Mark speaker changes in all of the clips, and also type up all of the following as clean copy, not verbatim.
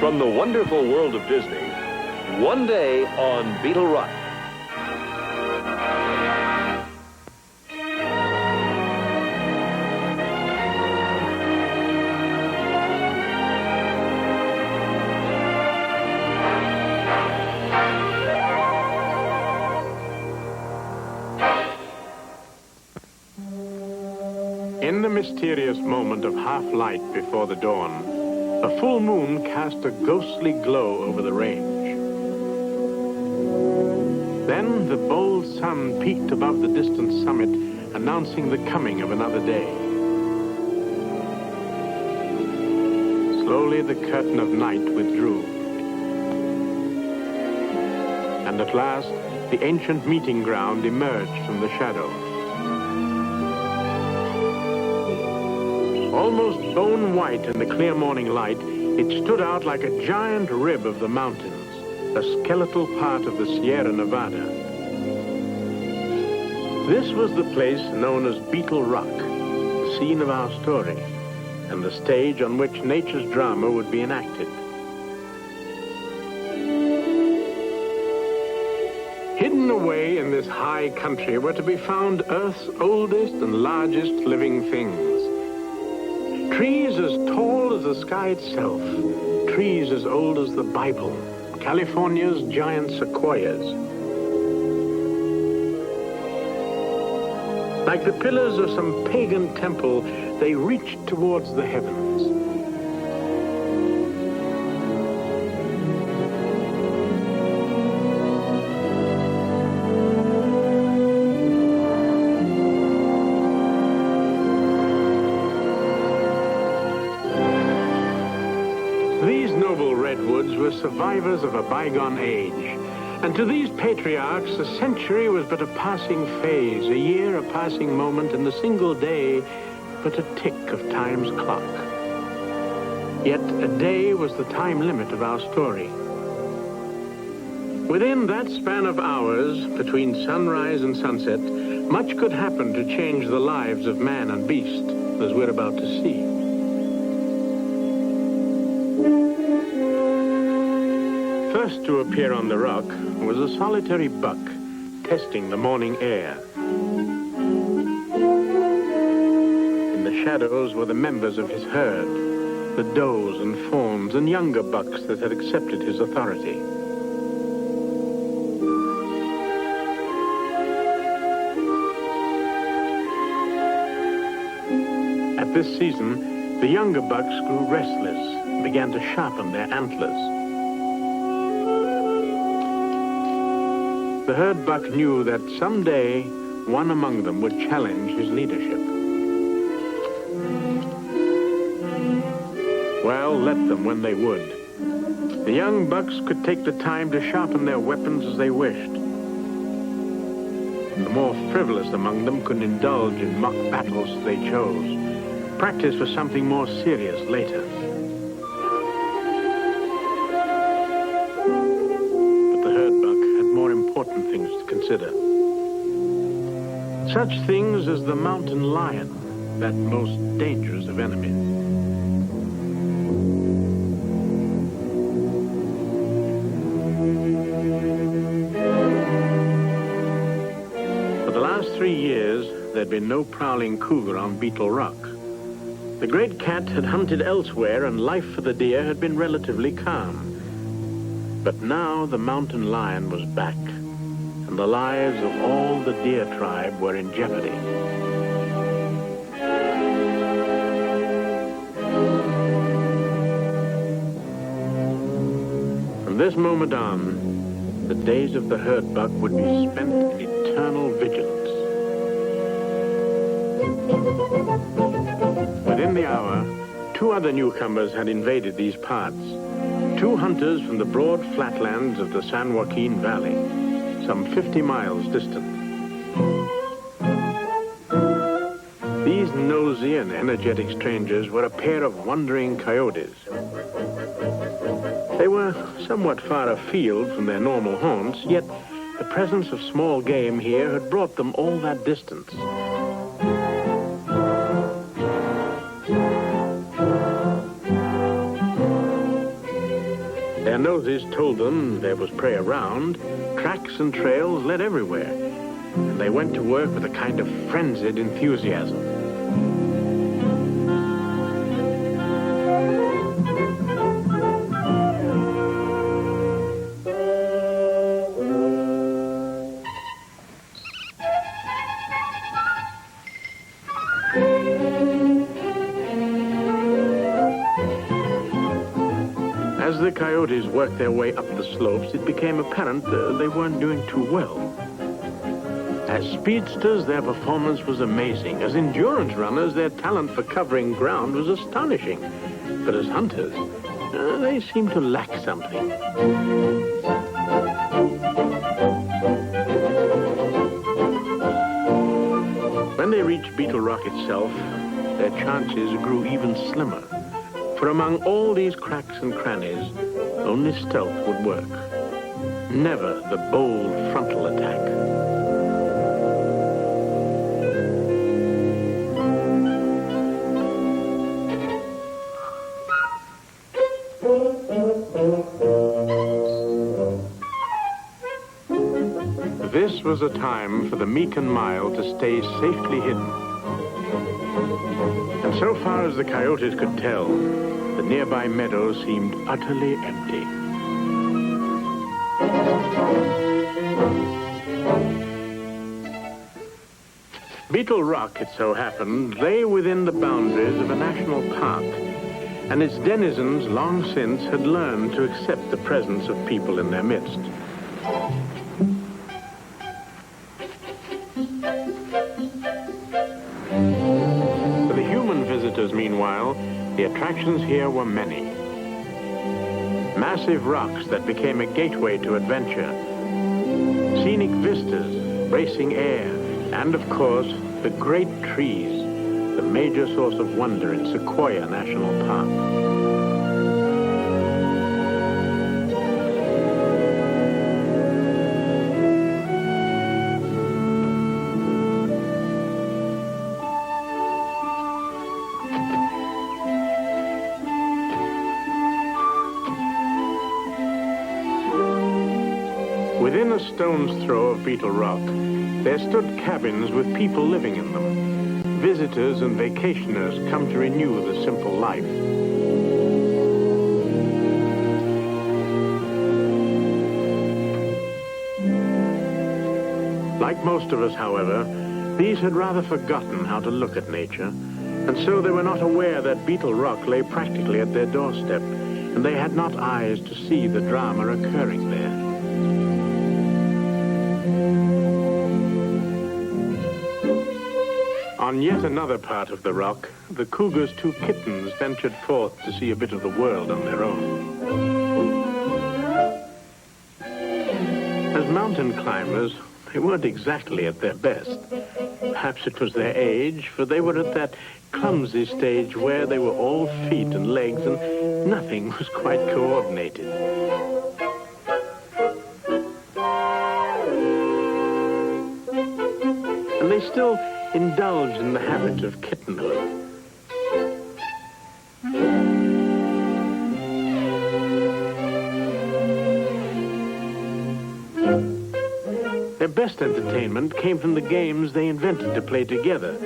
Speaker 1: From the wonderful world of Disney, one day on Beetle Rock.
Speaker 2: In the mysterious moment of half-light before the dawn, a full moon cast a ghostly glow over the range. Then the bold sun peaked above the distant summit, announcing the coming of another day. Slowly the curtain of night withdrew. And at last, the ancient meeting ground emerged from the shadows. Almost bone white in the clear morning light, it stood out like a giant rib of the mountains, a skeletal part of the Sierra Nevada. This was the place known as Beetle Rock, the scene of our story, and the stage on which nature's drama would be enacted. Hidden away in this high country were to be found Earth's oldest and largest living things. Trees as tall as the sky itself, trees as old as the Bible, California's giant sequoias. Like the pillars of some pagan temple, they reached towards the heavens. These noble redwoods were survivors of a bygone age, and to these patriarchs a century was but a passing phase, a year a passing moment, and a single day but a tick of time's clock. Yet a day was the time limit of our story. Within that span of hours, between sunrise and sunset, much could happen to change the lives of man and beast, as we're about to see. First to appear on the rock was a solitary buck, testing the morning air. In the shadows were the members of his herd, the does and fawns and younger bucks that had accepted his authority. At this season, the younger bucks grew restless and began to sharpen their antlers. The herd buck knew that someday one among them would challenge his leadership. Well, let them when they would. The young bucks could take the time to sharpen their weapons as they wished. The more frivolous among them could indulge in mock battles as they chose. Practice for something more serious later. Important things to consider. Such things as the mountain lion, that most dangerous of enemies. For the last 3 years, there'd been no prowling cougar on Beetle Rock. The great cat had hunted elsewhere, and life for the deer had been relatively calm. But now the mountain lion was back, and the lives of all the deer tribe were in jeopardy. From this moment on, the days of the herd buck would be spent in eternal vigilance. Within the hour, 2 other newcomers had invaded these parts. 2 hunters from the broad flatlands of the San Joaquin Valley, some 50 miles distant. These nosy and energetic strangers were a pair of wandering coyotes. They were somewhat far afield from their normal haunts, yet the presence of small game here had brought them all that distance. houses told them there was prey around, tracks and trails led everywhere, and they went to work with a kind of frenzied enthusiasm. As the coyotes worked their way up the slopes, it became apparent they weren't doing too well. As speedsters, their performance was amazing. As endurance runners, their talent for covering ground was astonishing. But as hunters, they seemed to lack something. When they reached Beetle Rock itself, their chances grew even slimmer. For among all these cracks and crannies, only stealth would work. Never the bold frontal attack. This was a time for the meek and mild to stay safely hidden. And so far as the coyotes could tell, the nearby meadow seemed utterly empty. Beetle Rock, it so happened, lay within the boundaries of a national park, and its denizens long since had learned to accept the presence of people in their midst. For the human visitors, meanwhile, the attractions here were many. Massive rocks that became a gateway to adventure, scenic vistas, bracing air, and of course, the great trees, the major source of wonder in Sequoia National Park. Within a stone's throw of Beetle Rock, there stood cabins with people living in them. Visitors and vacationers come to renew the simple life. Like most of us, however, these had rather forgotten how to look at nature, and so they were not aware that Beetle Rock lay practically at their doorstep, and they had not eyes to see the drama occurring there. On yet another part of the rock, the cougar's two kittens ventured forth to see a bit of the world on their own. As mountain climbers, they weren't exactly at their best. Perhaps it was their age, for they were at that clumsy stage where they were all feet and legs and nothing was quite coordinated. And they still indulge in the habit of kittenhood. Their best entertainment came from the games they invented to play together,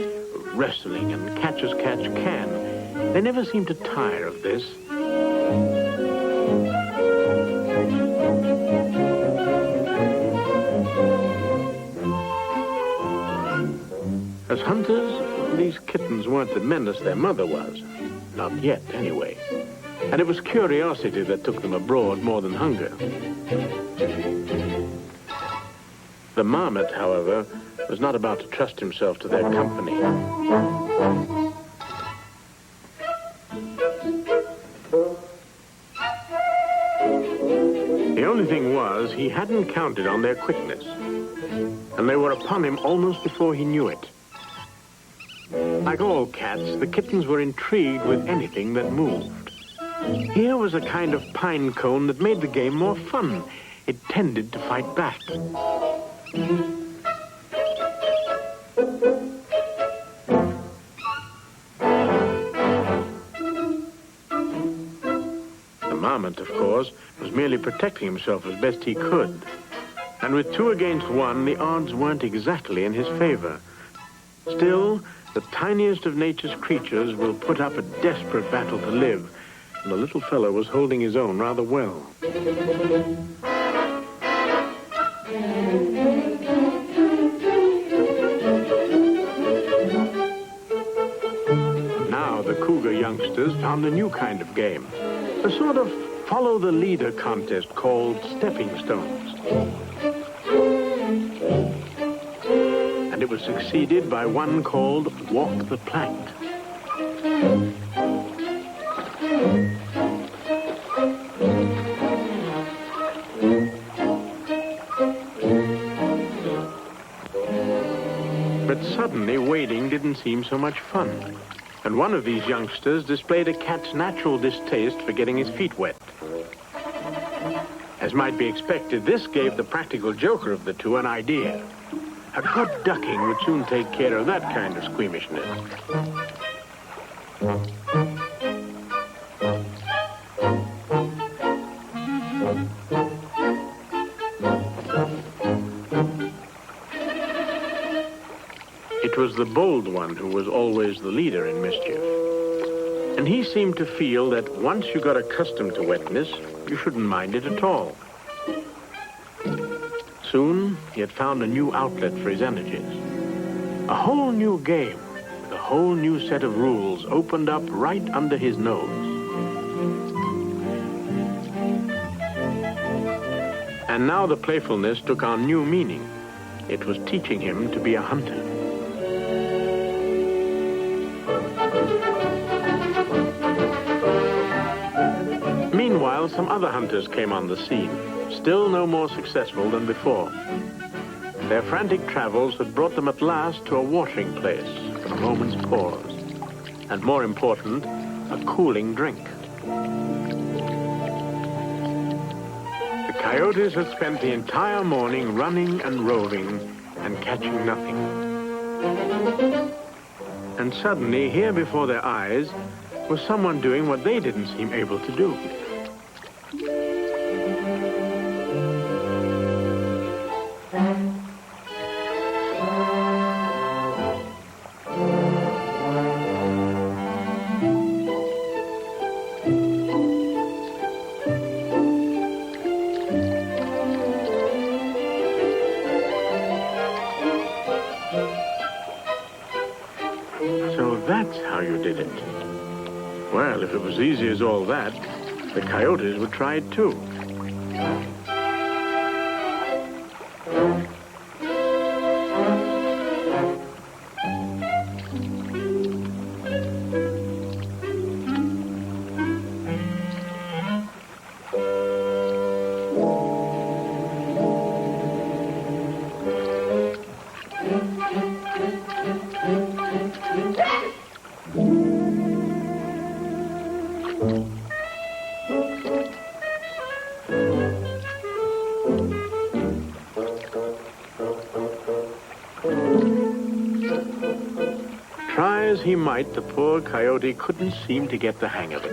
Speaker 2: wrestling and catch-as-catch-can. They never seemed to tire of this. As hunters, these kittens weren't the menace their mother was. Not yet, anyway. And it was curiosity that took them abroad more than hunger. The marmot, however, was not about to trust himself to their company. The only thing was, he hadn't counted on their quickness, and they were upon him almost before he knew it. Like all cats, the kittens were intrigued with anything that moved. Here was a kind of pine cone that made the game more fun. It tended to fight back. The marmot argument, of course, was merely protecting himself as best he could. And with 2 against 1, the odds weren't exactly in his favor. Still, the tiniest of nature's creatures will put up a desperate battle to live, and the little fellow was holding his own rather well. Now the cougar youngsters found a new kind of game, a sort of follow-the-leader contest called stepping stones. And it was succeeded by one called Walk the Plank. But suddenly wading didn't seem so much fun, and one of these youngsters displayed a cat's natural distaste for getting his feet wet. As might be expected, this gave the practical joker of the two an idea. A good ducking would soon take care of that kind of squeamishness. It was the bold one who was always the leader in mischief. And he seemed to feel that once you got accustomed to wetness, you shouldn't mind it at all. Soon, he had found a new outlet for his energies. A whole new game, with a whole new set of rules opened up right under his nose. And now the playfulness took on new meaning. It was teaching him to be a hunter. Meanwhile, some other hunters came on the scene, still no more successful than before. Their frantic travels had brought them at last to a watering place for a moment's pause, and more important, a cooling drink. The coyotes had spent the entire morning running and roving and catching nothing. And suddenly, here before their eyes, was someone doing what they didn't seem able to do. So that's how you did it. Well, if it was easy as all that, the coyotes would try it too. Try as he might, the poor coyote couldn't seem to get the hang of it.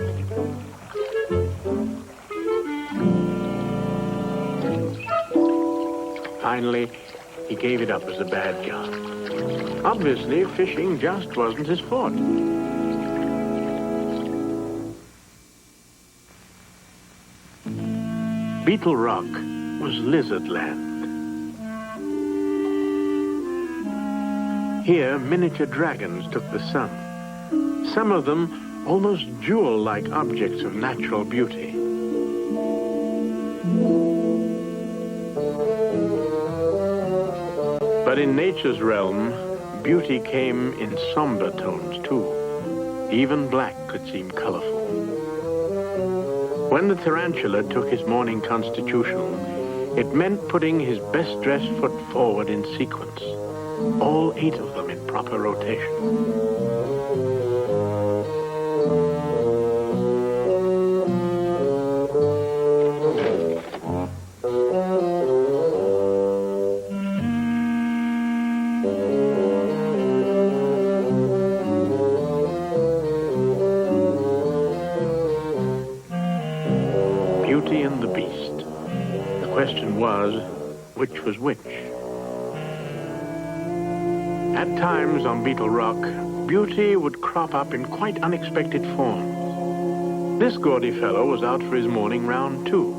Speaker 2: Finally, he gave it up as a bad job. Obviously, fishing just wasn't his forte. Beetle Rock was lizard land. Here, miniature dragons took the sun. Some of them almost jewel-like objects of natural beauty. But in nature's realm, beauty came in somber tones, too. Even black could seem colorful. When the tarantula took his morning constitutional, it meant putting his best-dressed foot forward in sequence. All 8 of them in proper rotation. was which was which. At times on Beetle Rock, beauty would crop up in quite unexpected forms. This gaudy fellow was out for his morning round, too.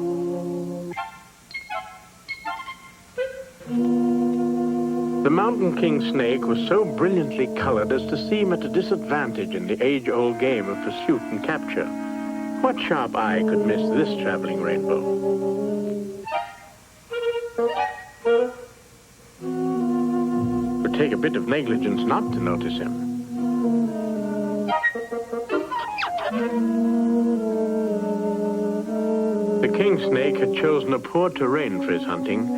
Speaker 2: The mountain king snake was so brilliantly colored as to seem at a disadvantage in the age-old game of pursuit and capture. What sharp eye could miss this traveling rainbow? It would take a bit of negligence not to notice him. The king snake had chosen a poor terrain for his hunting,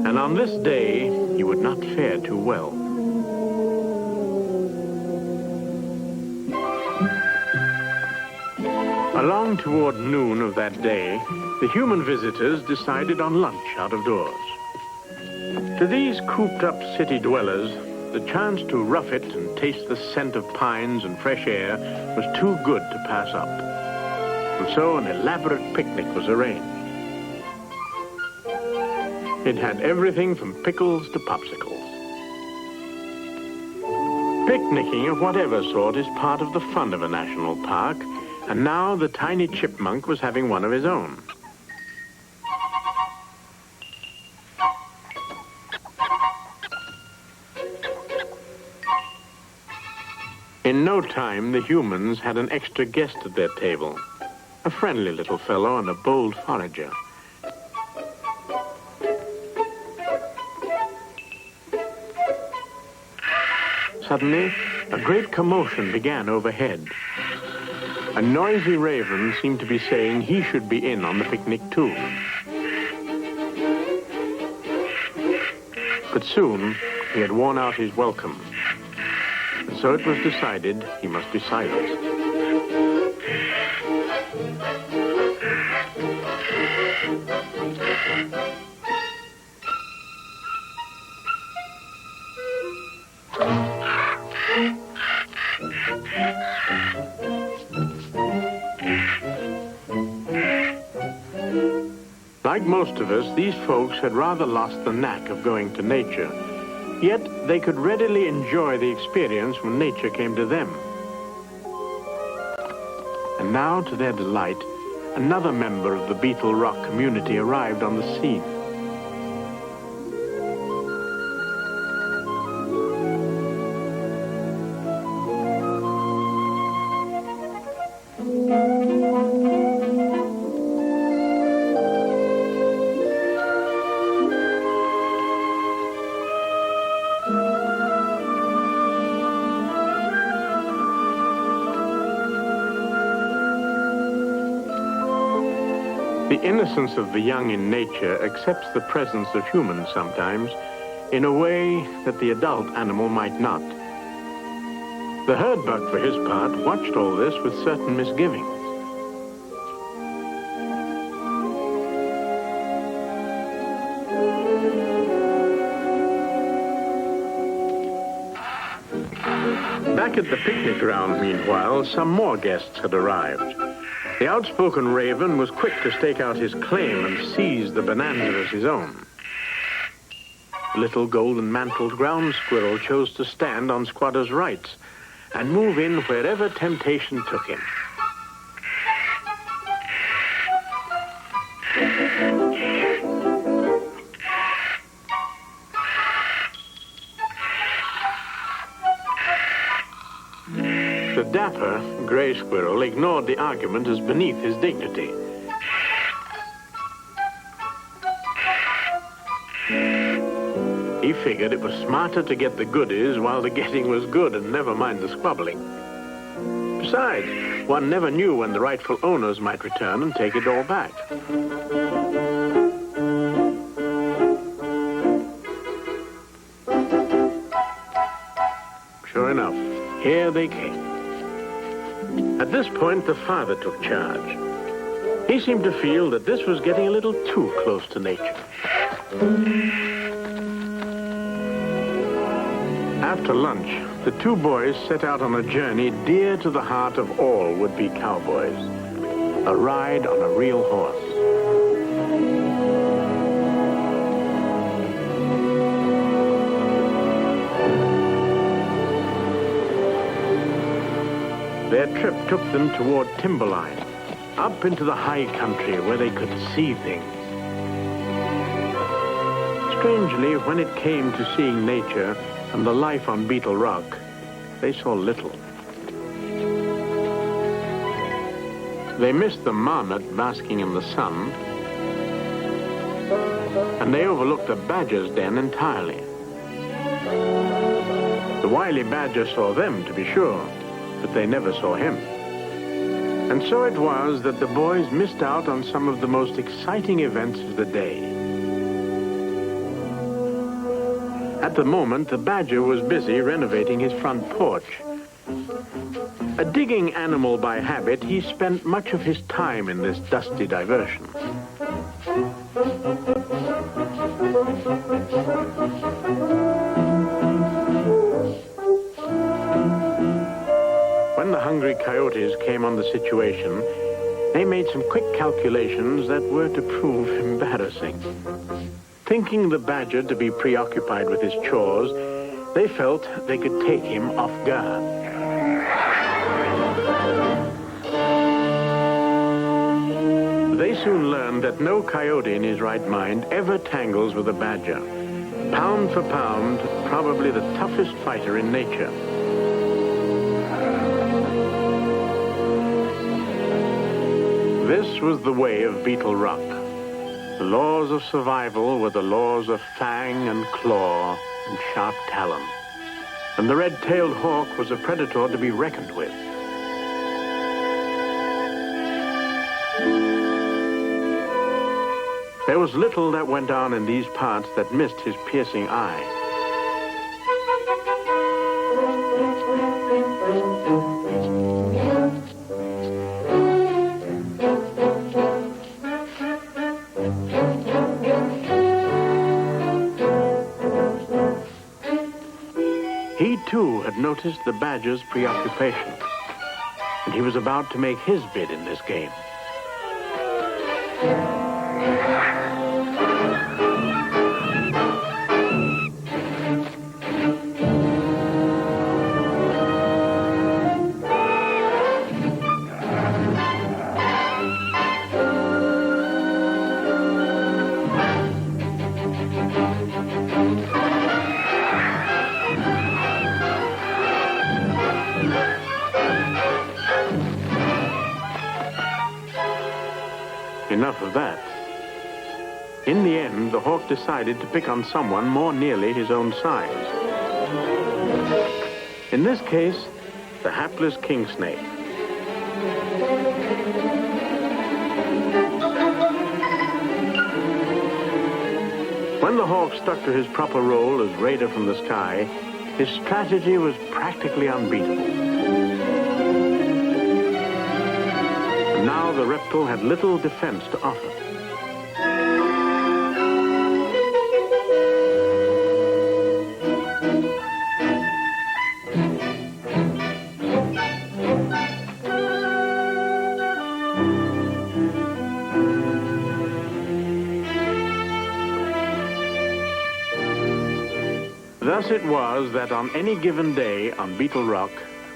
Speaker 2: and on this day he would not fare too well. Along toward noon of that day, the human visitors decided on lunch out of doors. To these cooped-up city dwellers, the chance to rough it and taste the scent of pines and fresh air was too good to pass up. And so an elaborate picnic was arranged. It had everything from pickles to popsicles. Picnicking of whatever sort is part of the fun of a national park, and now the tiny chipmunk was having one of his own. In no time, the humans had an extra guest at their table, a friendly little fellow and a bold forager. Suddenly, a great commotion began overhead. A noisy raven seemed to be saying he should be in on the picnic too. But soon, he had worn out his welcome. And so it was decided he must be silenced. Like most of us, these folks had rather lost the knack of going to nature. Yet they could readily enjoy the experience when nature came to them. And now, to their delight, another member of the Beetle Rock community arrived on the scene. The innocence of the young in nature accepts the presence of humans sometimes in a way that the adult animal might not. The herd buck, for his part, watched all this with certain misgivings. Back at the picnic ground, meanwhile, some more guests had arrived. The outspoken raven was quick to stake out his claim and seize the bonanza as his own. The little golden-mantled ground squirrel chose to stand on squatter's rights and move in wherever temptation took him. The dapper gray squirrel ignored the argument as beneath his dignity. He figured it was smarter to get the goodies while the getting was good and never mind the squabbling. Besides, one never knew when the rightful owners might return and take it all back. Sure enough, here they came. At this point, the father took charge. He seemed to feel that this was getting a little too close to nature. After lunch, the two boys set out on a journey dear to the heart of all would-be cowboys, a ride on a real horse. Their trip took them toward timberline, up into the high country where they could see things. Strangely, when it came to seeing nature and the life on Beetle Rock, they saw little. They missed the marmot basking in the sun, and they overlooked the badger's den entirely. The wily badger saw them, to be sure, but they never saw him. And so it was that the boys missed out on some of the most exciting events of the day. At the moment, the badger was busy renovating his front porch. A digging animal by habit, he spent much of his time in this dusty diversion. When the hungry coyotes came on the situation, they made some quick calculations that were to prove embarrassing. Thinking the badger to be preoccupied with his chores, they felt they could take him off guard. They soon learned that no coyote in his right mind ever tangles with a badger. Pound for pound, probably the toughest fighter in nature. This was the way of Beetle Rock. The laws of survival were the laws of fang and claw and sharp talon. And the red-tailed hawk was a predator to be reckoned with. There was little that went on in these parts that missed his piercing eye. He, too, had noticed the badger's preoccupation, and he was about to make his bid in this game. Enough of that. In the end, the hawk decided to pick on someone more nearly his own size. In this case, the hapless king snake. When the hawk stuck to his proper role as raider from the sky, his strategy was practically unbeatable. Now the reptile had little defense to offer. Thus it was that on any given day on Beetle Rock,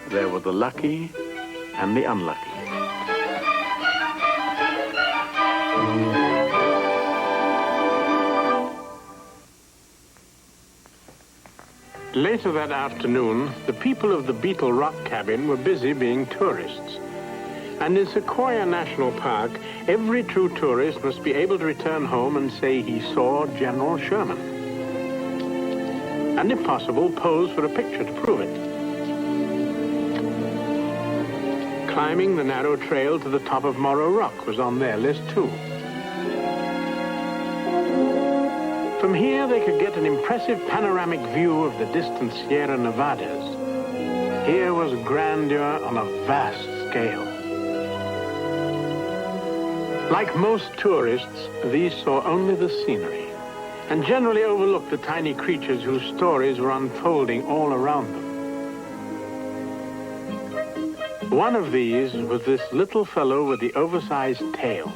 Speaker 2: there were the lucky and the unlucky. Later that afternoon, the people of the Beetle Rock cabin were busy being tourists. And in Sequoia National Park, every true tourist must be able to return home and say he saw General Sherman. And if possible, pose for a picture to prove it. Climbing the narrow trail to the top of Morro Rock was on their list too. From here, they could get an impressive panoramic view of the distant Sierra Nevadas. Here was grandeur on a vast scale. Like most tourists, these saw only the scenery, and generally overlooked the tiny creatures whose stories were unfolding all around them. One of these was this little fellow with the oversized tail.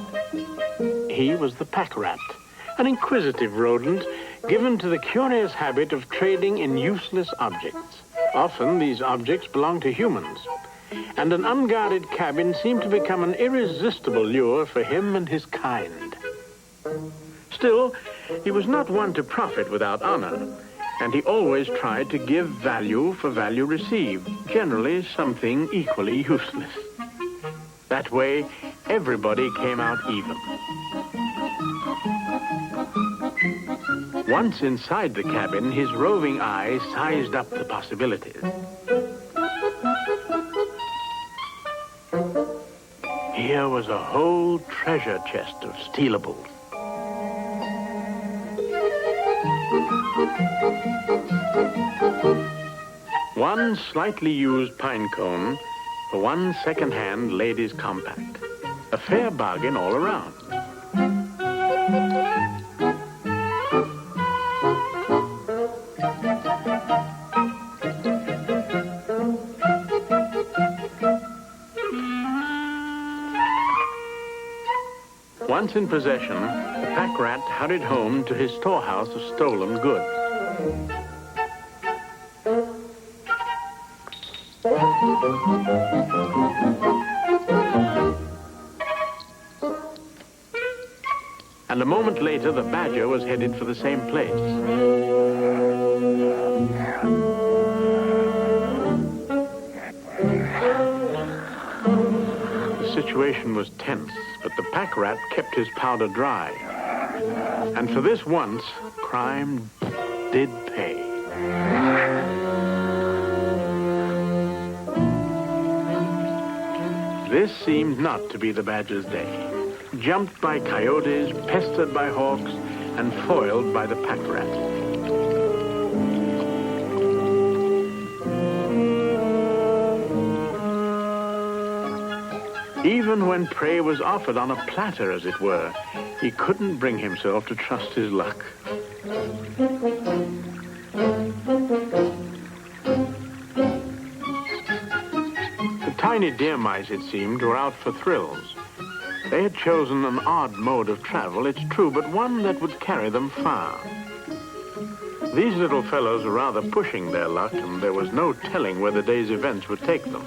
Speaker 2: He was the pack rat, an inquisitive rodent given to the curious habit of trading in useless objects. Often these objects belonged to humans, and an unguarded cabin seemed to become an irresistible lure for him and his kind. Still, he was not one to profit without honor, and he always tried to give value for value received, generally something equally useless. That way, everybody came out even. Once inside the cabin, his roving eye sized up the possibilities. Here was a whole treasure chest of stealables. One slightly used pine cone for one second-hand ladies' compact. A fair bargain all around. Once in possession, the pack rat hurried home to his storehouse of stolen goods. And a moment later, the badger was headed for the same place. The situation was tense, but the pack rat kept his powder dry. And for this once, crime did pay. This seemed not to be the badger's day. Jumped by coyotes, pestered by hawks, and foiled by the pack rat. Even when prey was offered on a platter, as it were, he couldn't bring himself to trust his luck. The tiny deer mice, it seemed, were out for thrills. They had chosen an odd mode of travel, it's true, but one that would carry them far. These little fellows were rather pushing their luck, and there was no telling where the day's events would take them.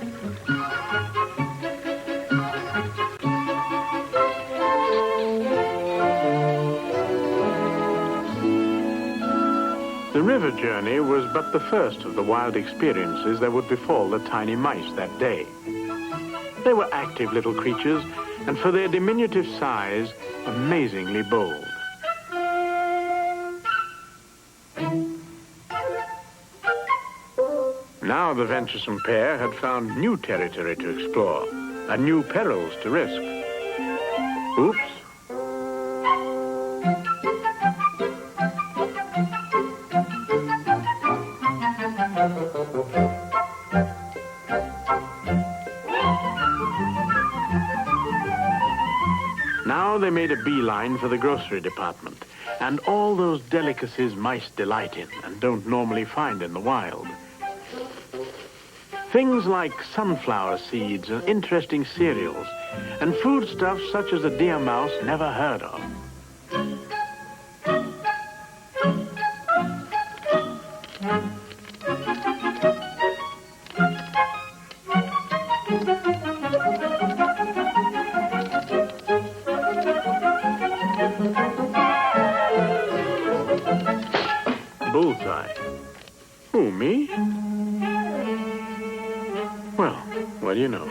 Speaker 2: The river journey was but the first of the wild experiences that would befall the tiny mice that day. They were active little creatures, and for their diminutive size, amazingly bold. Now the venturesome pair had found new territory to explore, and new perils to risk. Oops. Now they made a beeline for the grocery department, and all those delicacies mice delight in and don't normally find in the wild. Things like sunflower seeds and interesting cereals, and foodstuffs such as a deer mouse never heard of. Bullseye. Who, me? Well, what do you know?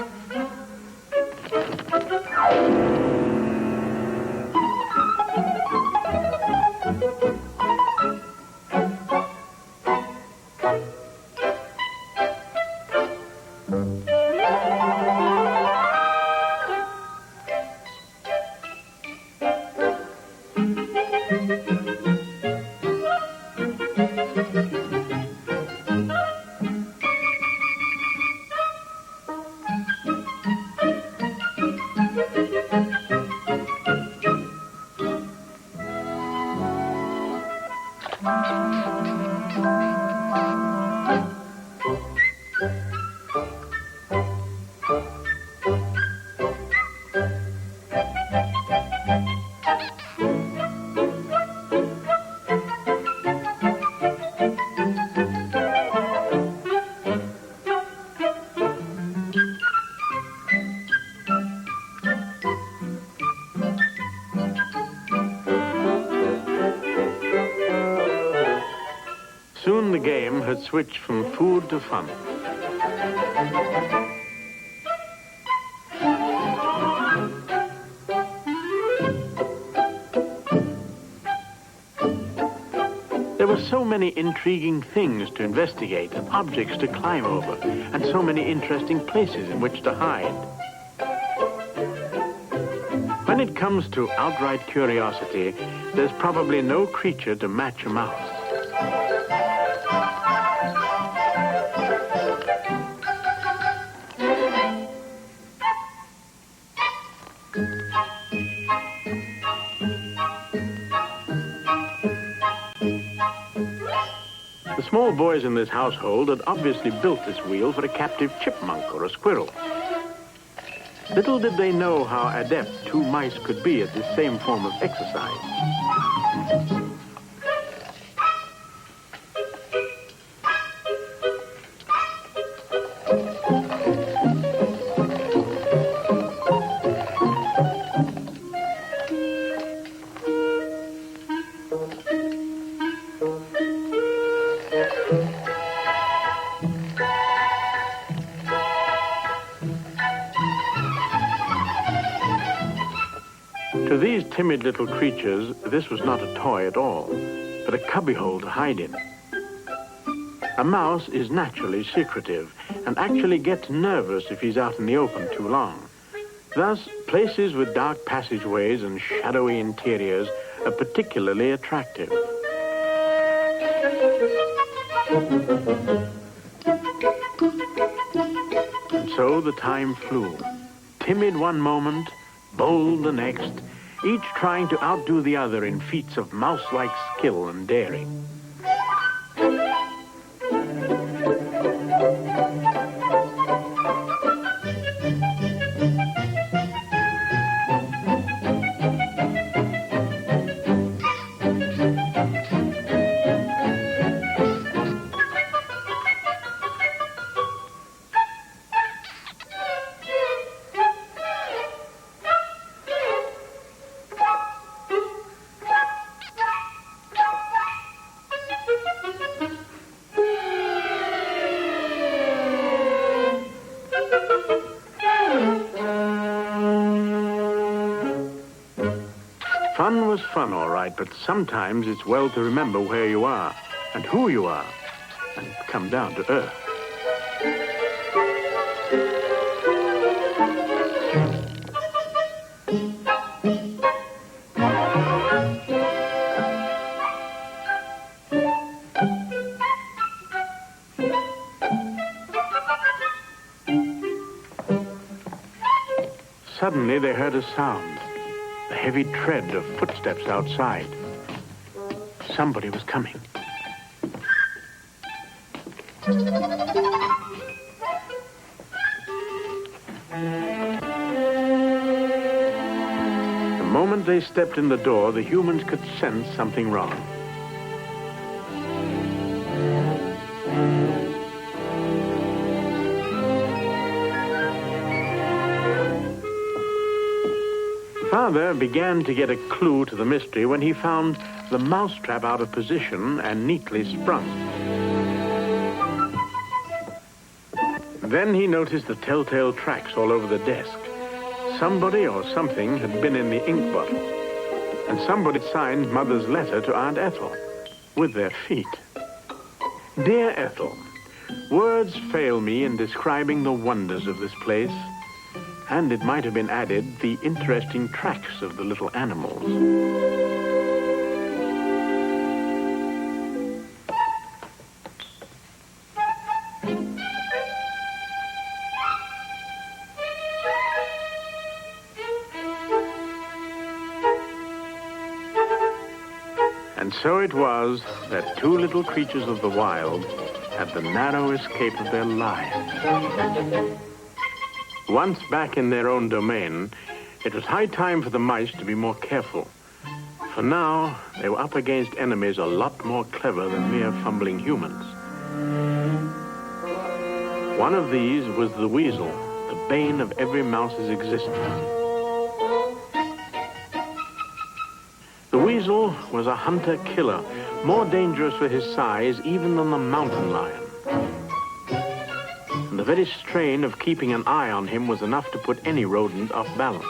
Speaker 2: had switched from food to fun. There were so many intriguing things to investigate and objects to climb over, and so many interesting places in which to hide. When it comes to outright curiosity, there's probably no creature to match a mouse. The small boys in this household had obviously built this wheel for a captive chipmunk or a squirrel. Little did they know how adept two mice could be at this same form of exercise. To these timid little creatures, this was not a toy at all, but a cubbyhole to hide in. A mouse is naturally secretive and actually gets nervous if he's out in the open too long. Thus, places with dark passageways and shadowy interiors are particularly attractive. And so the time flew. Timid one moment, bold the next, each trying to outdo the other in feats of mouse-like skill and daring. Fun was fun, all right, but sometimes it's well to remember where you are and who you are and come down to earth. Suddenly they heard a sound. The heavy tread of footsteps outside. Somebody was coming. The moment they stepped in the door, the humans could sense something wrong. Father began to get a clue to the mystery when he found the mousetrap out of position and neatly sprung. Then he noticed the telltale tracks all over the desk. Somebody or something had been in the ink bottle, and somebody signed Mother's letter to Aunt Ethel with their feet. Dear Ethel, words fail me in describing the wonders of this place. And it might have been added, the interesting tracks of the little animals. And so it was that two little creatures of the wild had the narrow escape of their lives. Once back in their own domain, it was high time for the mice to be more careful. For now, they were up against enemies a lot more clever than mere fumbling humans. One of these was the weasel, the bane of every mouse's existence. The weasel was a hunter-killer, more dangerous for his size even than the mountain lion. And the very strain of keeping an eye on him was enough to put any rodent off balance.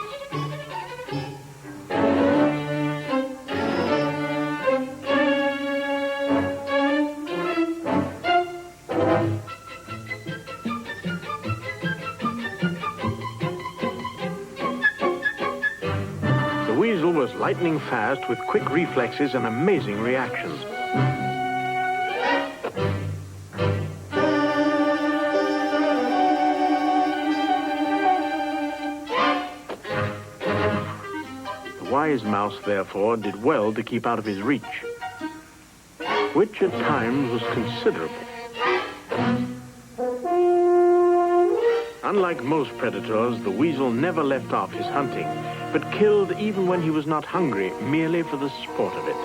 Speaker 2: The weasel was lightning fast with quick reflexes and amazing reactions. The wise mouse, therefore, did well to keep out of his reach, which at times was considerable. Unlike most predators, the weasel never left off his hunting, but killed even when he was not hungry, merely for the sport of it.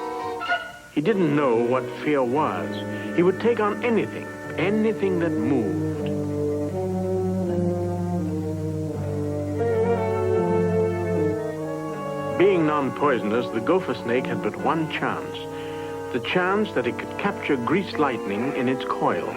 Speaker 2: He didn't know what fear was. He would take on anything, anything that moved. Being non-poisonous, the gopher snake had but one chance, the chance that it could capture greased lightning in its coils.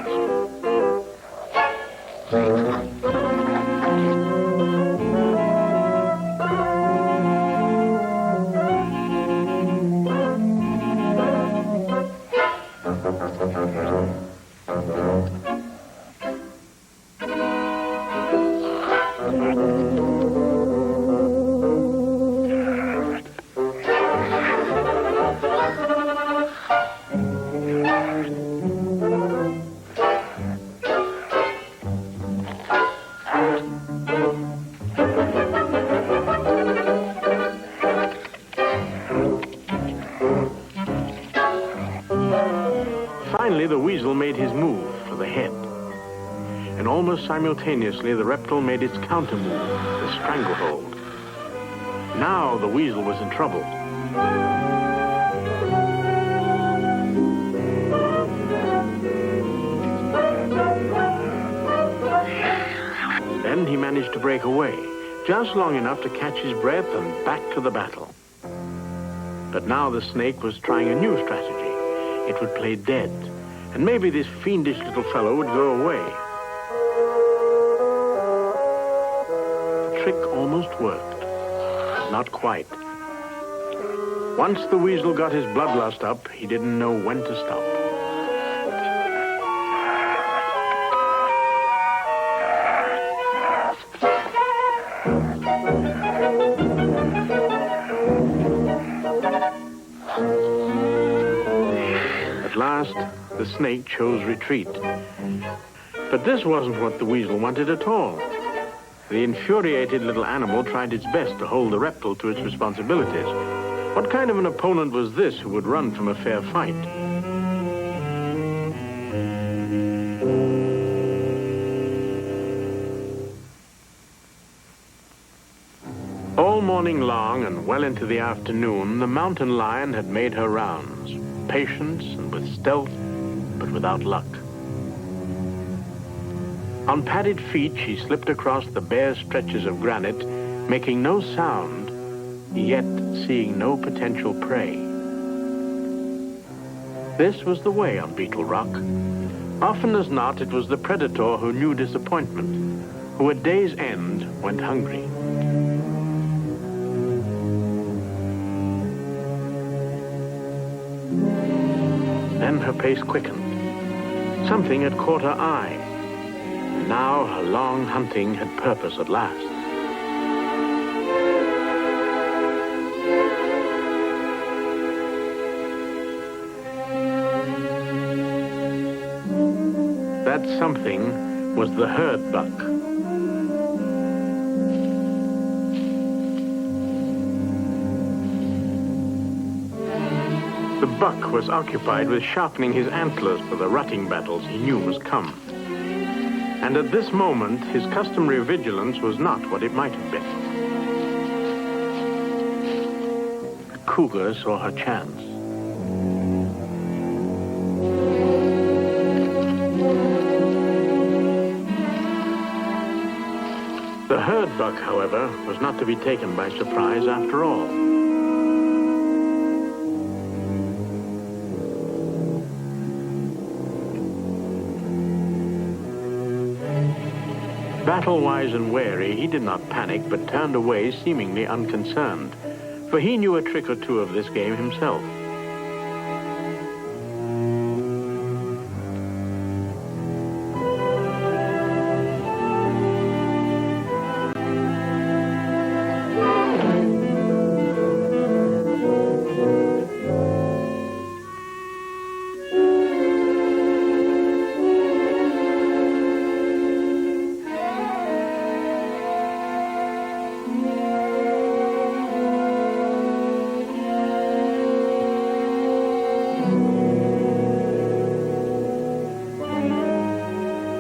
Speaker 2: Finally, the weasel made his move for the head. And almost simultaneously, the reptile made its counter move, the stranglehold. Now the weasel was in trouble. Then he managed to break away, just long enough to catch his breath and back to the battle. But now the snake was trying a new strategy. It would play dead, and maybe this fiendish little fellow would go away. The trick almost worked, but not quite. Once the weasel got his bloodlust up, he didn't know when to stop. At last, the snake chose retreat. But this wasn't what the weasel wanted at all. The infuriated little animal tried its best to hold the reptile to its responsibilities. What kind of an opponent was this who would run from a fair fight? All morning long and well into the afternoon, the mountain lion had made her rounds, patience and with stealth, but without luck. On padded feet, she slipped across the bare stretches of granite, making no sound, yet seeing no potential prey. This was the way on Beetle Rock. Often as not, it was the predator who knew disappointment, who at day's end went hungry. Then her pace quickened. Something had caught her eye. And now her long hunting had purpose at last. That something was the herd buck. The buck was occupied with sharpening his antlers for the rutting battles he knew must come. And at this moment, his customary vigilance was not what it might have been. The cougar saw her chance. The herd buck, however, was not to be taken by surprise after all. Battle-wise and wary, he did not panic, but turned away seemingly unconcerned, for he knew a trick or two of this game himself.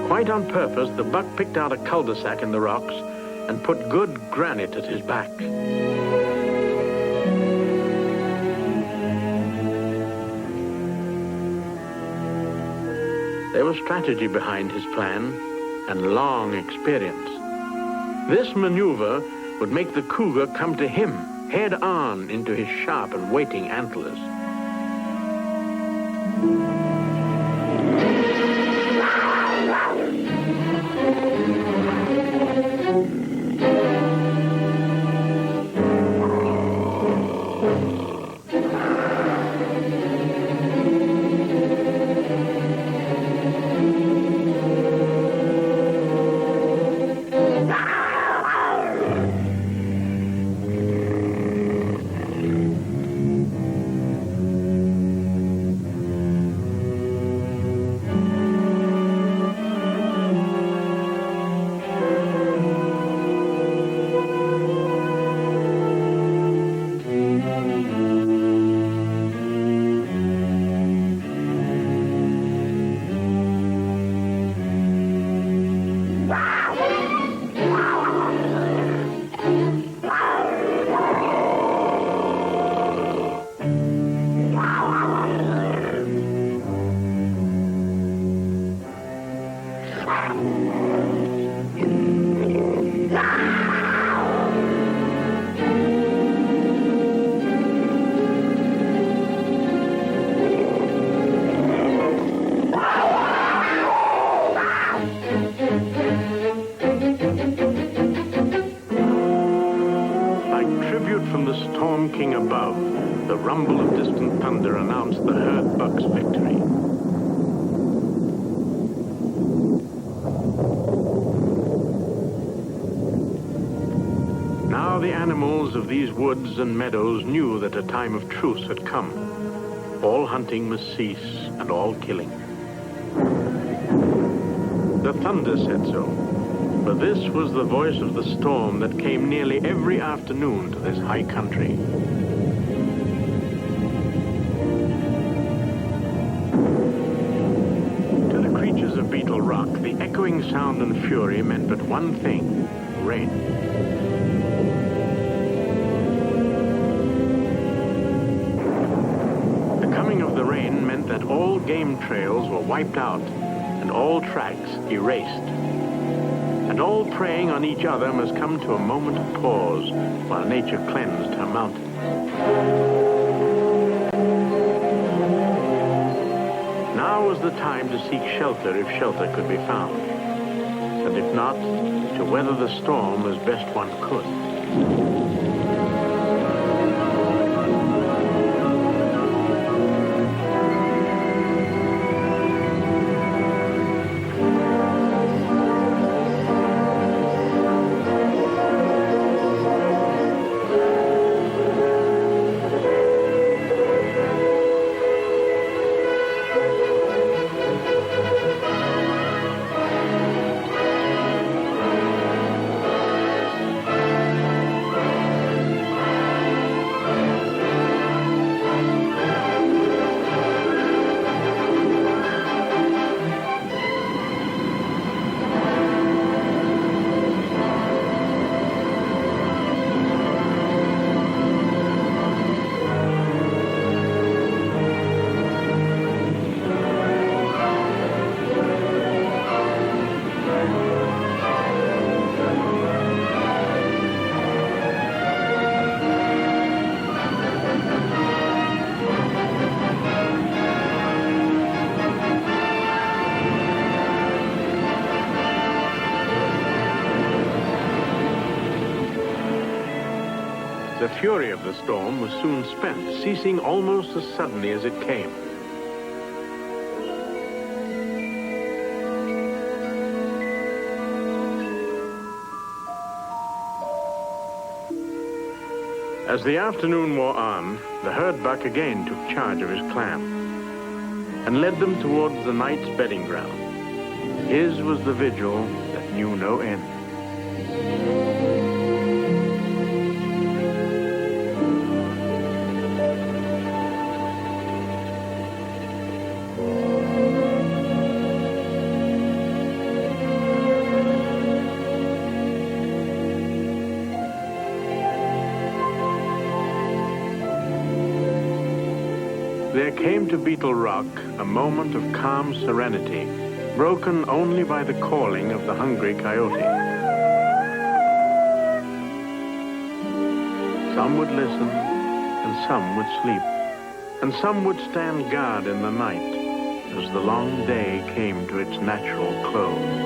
Speaker 2: Quite on purpose, the buck picked out a cul-de-sac in the rocks and put good granite at his back. There was strategy behind his plan and long experience. This maneuver would make the cougar come to him head-on into his sharp and waiting antlers. King above, the rumble of distant thunder announced the herd buck's victory. Now the animals of these woods and meadows knew that a time of truce had come. All hunting must cease and all killing. The thunder said so, for this was the voice of the storm that came nearly every afternoon to this high country. To the creatures of Beetle Rock, the echoing sound and fury meant but one thing: rain. The coming of the rain meant that all game trails were wiped out and all tracks erased. And all preying on each other must come to a moment of pause while nature cleansed her mountain. Now was the time to seek shelter if shelter could be found, and if not, to weather the storm as best one could. The fury of the storm was soon spent, ceasing almost as suddenly as it came. As the afternoon wore on, the herd buck again took charge of his clan and led them towards the night's bedding ground. His was the vigil that knew no end. There came to Beetle Rock a moment of calm serenity, broken only by the calling of the hungry coyote. Some would listen, and some would sleep, and some would stand guard in the night as the long day came to its natural close.